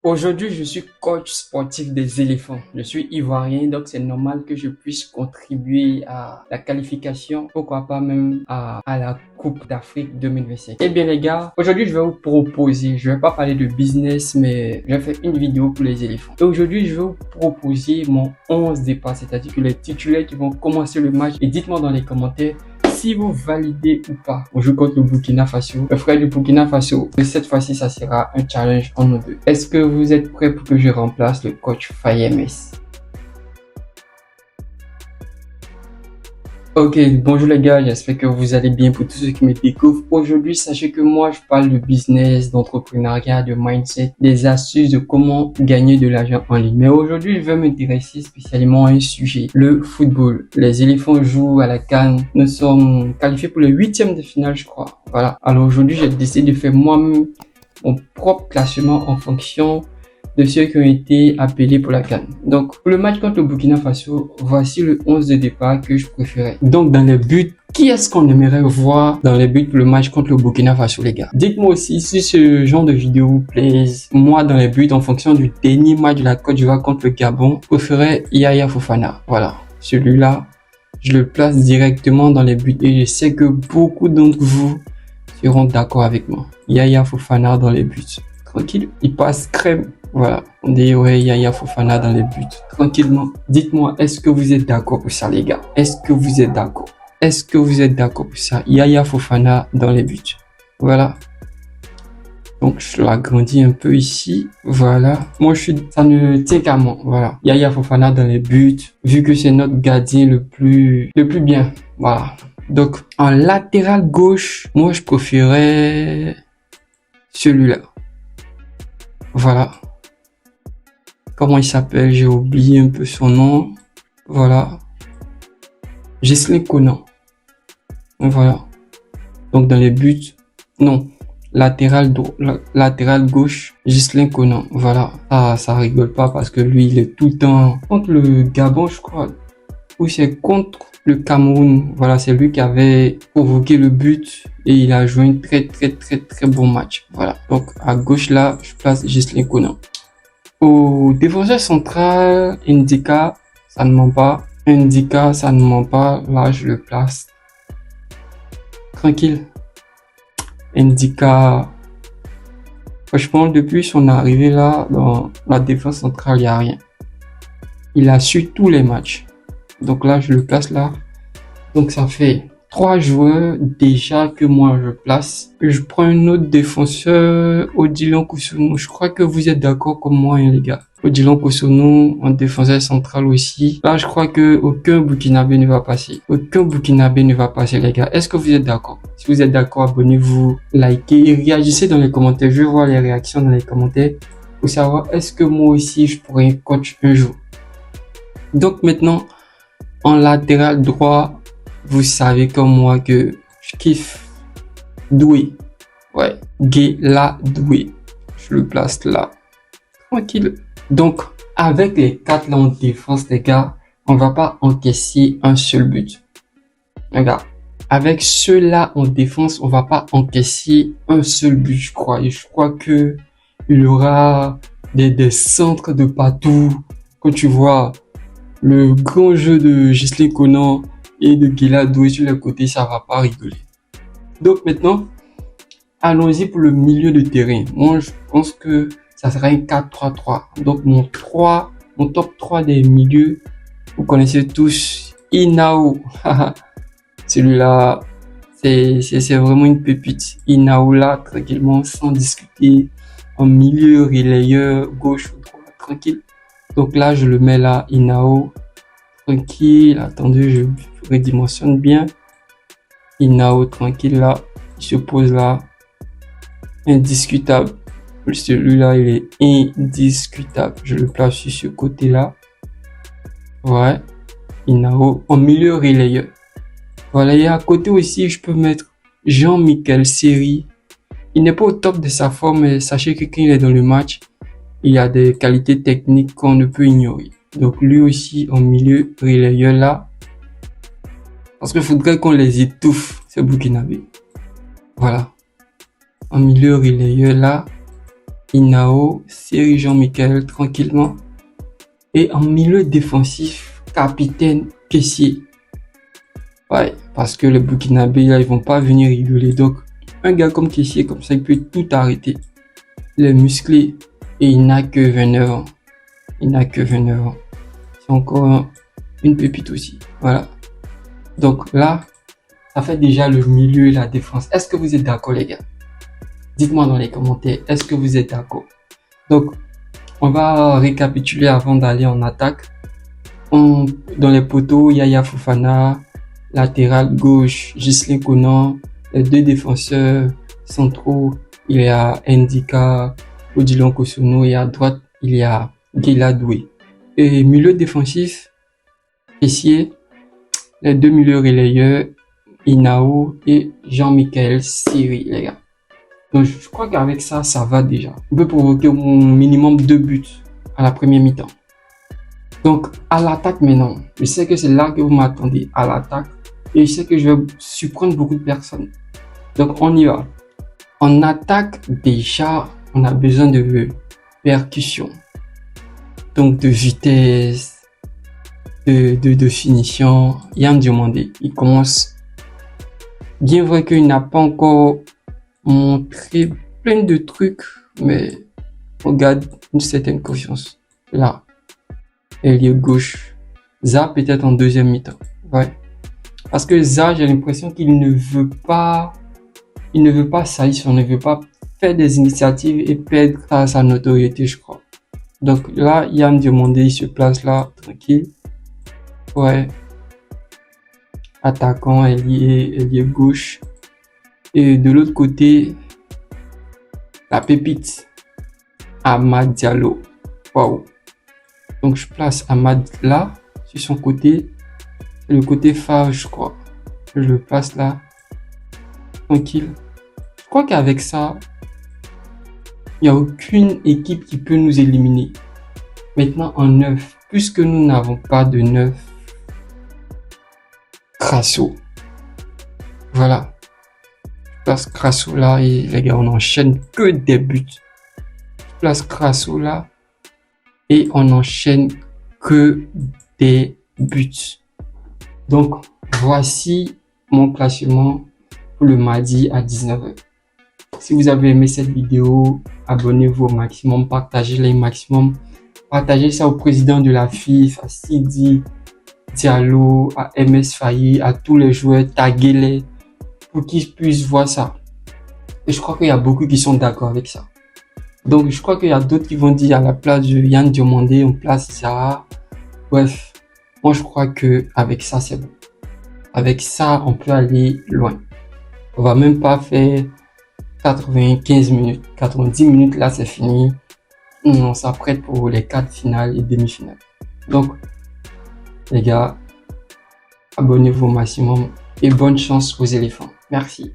Aujourd'hui, je suis coach sportif des éléphants. Je suis ivoirien, donc c'est normal que je puisse contribuer à la qualification, pourquoi pas même à la Coupe d'Afrique 2025. Eh bien les gars, aujourd'hui je vais vous proposer, je vais pas parler de business, mais je vais faire une vidéo pour les éléphants. Et aujourd'hui, je vais vous proposer mon 11 départ, c'est-à-dire que les titulaires qui vont commencer le match. Et dites-moi dans les commentaires si vous validez ou pas. On joue contre le Burkina Faso, le frère du Burkina Faso. Et cette fois-ci, ça sera un challenge en nous deux. Est-ce que vous êtes prêts pour que je remplace le coach Fayemes? Ok, bonjour les gars, j'espère que vous allez bien. Pour tous ceux qui me découvrent, aujourd'hui, sachez que moi, je parle de business, d'entrepreneuriat, de mindset, des astuces de comment gagner de l'argent en ligne. Mais aujourd'hui, je vais m'intéresser spécialement à un sujet, le football. Les éléphants jouent à la CAN. Nous sommes qualifiés pour le 8e de finale, je crois. Voilà. Alors aujourd'hui, j'ai décidé de faire moi-même mon propre classement en fonction de ceux qui ont été appelés pour la CAN. Donc, pour le match contre le Burkina Faso, voici le 11 de départ que je préférais. Donc, dans les buts, qui est-ce qu'on aimerait voir dans les buts pour le match contre le Burkina Faso, les gars? Dites-moi aussi si ce genre de vidéo vous plaise. Moi, dans les buts, en fonction du dernier match de la Côte d'Ivoire contre le Gabon, je préférais Yaya Fofana. Voilà. Celui-là, je le place directement dans les buts et je sais que beaucoup d'entre vous seront d'accord avec moi. Yaya Fofana dans les buts. Tranquille, il passe crème. Voilà, on dit ouais, Yaya Fofana dans les buts. Tranquillement. Dites-moi, est-ce que vous êtes d'accord pour ça, les gars? Est-ce que vous êtes d'accord? Est-ce que vous êtes d'accord pour ça? Yaya Fofana dans les buts. Voilà. Donc, je l'agrandis un peu ici. Voilà. Moi, ça ne tient qu'à moi. Voilà. Yaya Fofana dans les buts. Vu que c'est notre gardien le plus bien. Voilà. Donc, en latéral gauche, moi, je préférais celui-là. Voilà. Comment il s'appelle? J'ai oublié un peu son nom. Voilà. Ghislain Conan. Voilà. Donc, dans les buts, non. Latéral gauche, Ghislain Conan. Voilà. Ça rigole pas parce que lui, il est tout le temps contre le Gabon, je crois. Ou c'est contre le Cameroun. Voilà, c'est lui qui avait provoqué le but et il a joué un très bon match. Voilà. Donc, à gauche là, je place Ghislain Conan. Au défenseur central, Ndika, ça ne ment pas. Ndika, ça ne ment pas. Là, je le place. Tranquille. Ndika. Franchement, depuis son arrivée là, dans la défense centrale, il n'y a rien. Il a su tous les matchs. Donc là, je le place là. Donc ça fait 3 joueurs déjà que moi je place. Je prends un autre défenseur, Odilon Kousounou. Je crois que vous êtes d'accord comme moi, hein, les gars. Odilon Kousounou, en défenseur central aussi. Là, je crois que aucun Burkinabé ne va passer. Aucun Burkinabé ne va passer, les gars. Est-ce que vous êtes d'accord? Si vous êtes d'accord, abonnez-vous, likez et réagissez dans les commentaires. Je veux voir les réactions dans les commentaires pour savoir est-ce que moi aussi je pourrais coach un jour. Donc maintenant, en latéral droit, vous savez comme moi que je kiffe Doué. Ouais, Guéla Doué. Je le place là. Tranquille. Donc, avec les 4 là en défense, les gars, on va pas encaisser un seul but. Regarde. Avec ceux-là en défense, on va pas encaisser un seul but, je crois. Et je crois que il y aura des centres de partout. Quand tu vois le grand jeu de Ghislain Conan et de Guéla Doué sur le côté, ça va pas rigoler. Donc maintenant, allons-y pour le milieu de terrain. Moi, je pense que ça sera un 4-3-3. Donc mon top 3 des milieux, vous connaissez tous Inao. Celui-là, c'est vraiment une pépite. Inao là, tranquillement, sans discuter. En milieu, relayeur, gauche ou droite, tranquille. Donc là, je le mets là, Inao. Tranquille, attendez, je redimensionne bien. Inao, tranquille là. Il se pose là. Indiscutable. Celui-là, il est indiscutable. Je le place sur ce côté-là. Ouais. Inao. En milieu relayeur. Voilà, et à côté aussi, je peux mettre Jean-Michel Seri. Il n'est pas au top de sa forme, mais sachez que quand il est dans le match, il y a des qualités techniques qu'on ne peut ignorer. Donc lui aussi en milieu relayeur là. Parce qu'il faudrait qu'on les étouffe, ces Burkinabés. Voilà. En milieu relayeur là. Inao, Siri Jean-Michel tranquillement. Et en milieu défensif, capitaine Kessié. Ouais, parce que les Burkinabés, là, ils vont pas venir rigoler. Donc, un gars comme Kessié, comme ça, il peut tout arrêter. Il est musclé et il n'a que 29 ans. Il n'a que 29 ans. C'est encore une pépite aussi. Voilà. Donc là, ça fait déjà le milieu et la défense. Est-ce que vous êtes d'accord, les gars? Dites-moi dans les commentaires, est-ce que vous êtes d'accord? Donc, on va récapituler avant d'aller en attaque. Dans les poteaux, Yaya Fofana, latéral gauche, Ghislain Conan, les deux défenseurs centraux, il y a Ndika, Odilon Kosono et à droite, il y a Guela Doué. Et milieu défensif, Kessié, les deux milieux relayeurs, Inao et Jean-Michel Siri, les gars. Donc, je crois qu'avec ça, ça va déjà. On peut provoquer au minimum 2 buts à la première mi-temps. Donc, à l'attaque maintenant, je sais que c'est là que vous m'attendez, à l'attaque. Et je sais que je vais surprendre beaucoup de personnes. Donc, on y va. En attaque, déjà, on a besoin de percussion. Donc, de vitesse, de finition. Yann Diomandé, il commence. Bien vrai qu'il n'a pas encore montré plein de trucs, mais on garde une certaine confiance. Là, ailier gauche. Za peut-être en deuxième mi-temps. Ouais. Parce que Za, j'ai l'impression qu'il ne veut pas saillir, on ne veut pas faire des initiatives et perdre sa notoriété, je crois. Donc là, Yann Diomandé, il se place là, tranquille. Ouais. Attaquant, ailier gauche. Et de l'autre côté, la pépite, Amad Diallo. Waouh. Donc je place Amad là, sur son côté. C'est le côté Favre, je crois. Je le place là. Tranquille. Je crois qu'avec ça, il n'y a aucune équipe qui peut nous éliminer. Maintenant en 9, puisque nous n'avons pas de 9, Crasso. Voilà. Je place Crasso là et les gars, on enchaîne que des buts. Je place Crasso là et on enchaîne que des buts. Donc, voici mon classement pour le mardi à 19h. Si vous avez aimé cette vidéo, abonnez-vous au maximum, partagez-la au maximum. Partagez ça au président de la FIFA, à Sidi Diallo, à MS Faye, à tous les joueurs, taguez-les pour qu'ils puissent voir ça. Et je crois qu'il y a beaucoup qui sont d'accord avec ça. Donc, je crois qu'il y a d'autres qui vont dire à la place de Yann Diomandé, on place Zaha. Bref, moi je crois que avec ça, c'est bon. Avec ça, on peut aller loin. On va même pas faire 95 minutes. 90 minutes, là, c'est fini. On s'apprête pour les quarts finales et demi-finales. Donc, les gars, abonnez-vous au maximum et bonne chance aux éléphants. Merci.